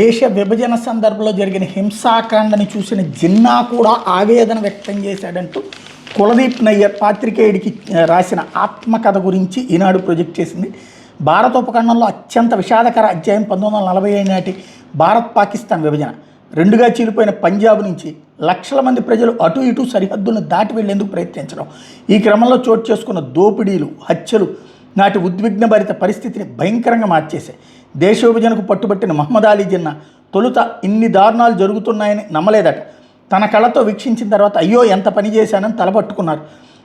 దేశ విభజన సందర్భంలో జరిగిన హింసాకాండని చూసిన జిన్నా కూడా ఆవేదన వ్యక్తం చేశాడంటూ కులదీప్ నయ్యర్ పాత్రికేయుడికి రాసిన ఆత్మకథ గురించి ఈనాడు ప్రొజెక్ట్ చేసింది. భారత ఉపఖండంలో అత్యంత విషాదకర అధ్యాయం 1947 నాటి భారత్ పాకిస్తాన్ విభజన. రెండుగా చీలిపోయిన పంజాబ్ నుంచి లక్షల మంది ప్రజలు అటు ఇటు సరిహద్దులను దాటి వెళ్లేందుకు ప్రయత్నించడం, ఈ క్రమంలో చోటు చేసుకున్న దోపిడీలు, హత్యలు నాటి ఉద్విగ్నభరిత పరిస్థితిని భయంకరంగా మార్చేశాయి. దేశ విభజనకు పట్టుబట్టిన మహమ్మద్ అలీ జిన్నా తొలుత ఇన్ని దారుణాలు జరుగుతున్నాయని నమ్మలేదట. తన కళ్ళతో వీక్షించిన తర్వాత అయ్యో ఎంత పని చేశానని తలపట్టుకున్నారు.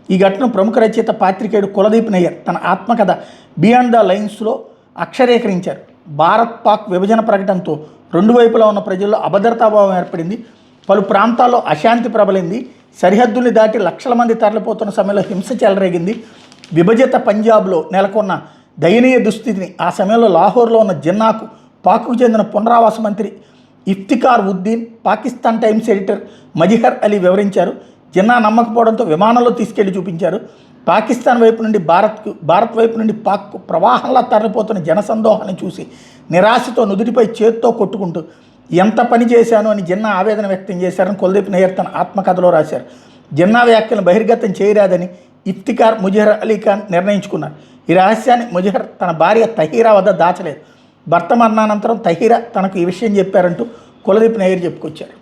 ఈ ఘటన ప్రముఖ రచయిత పాత్రికేయుడు కులదీప్ నయ్యర్ తన ఆత్మకథ బియాండ్ ద లైన్స్లో అక్షరీకరించారు. భారత్ పాక్ విభజన ప్రకటనతో రెండు వైపులా ఉన్న ప్రజల్లో అభద్రతాభావం ఏర్పడింది. పలు ప్రాంతాల్లో అశాంతి ప్రబలింది. సరిహద్దుల్ని దాటి లక్షల మంది తరలిపోతున్న సమయంలో హింస చెలరేగింది. విభజిత పంజాబ్లో నెలకొన్న దయనీయ దుస్థితిని ఆ సమయంలో లాహోర్లో ఉన్న జిన్నాకు పాక్కు చెందిన పునరావాస మంత్రి ఇఫ్తికార్ ఉద్దీన్, పాకిస్తాన్ టైమ్స్ ఎడిటర్ మజిహర్ అలీ వివరించారు. జిన్నా నమ్మకపోవడంతో విమానంలో తీసుకెళ్లి చూపించారు. పాకిస్తాన్ వైపు నుండి భారత్ వైపు నుండి పాక్కు ప్రవాహంలా తరలిపోతున్న జనసందోహాన్ని చూసి నిరాశతో నుదుటిపై చేత్తో కొట్టుకుంటూ ఎంత పని చేశాను అని జిన్నా ఆవేదన వ్యక్తం చేశారని కులదీప్ నయ్యర్ తన ఆత్మకథలో రాశారు. జిన్నా వ్యాఖ్యలను బహిర్గతం చేయరాదని ఇఫ్తికార్ ముజహర్ అలీ ఖాన్ నిర్ణయించుకున్నారు. ఈ రహస్యాన్ని ముజహర్ తన భార్య తహీరా వద్ద దాచలేదు. భర్త మరణానంతరం తహీరా తనకు ఈ విషయం చెప్పారంటూ కులదీప్ నయ్యర్ చెప్పుకొచ్చారు.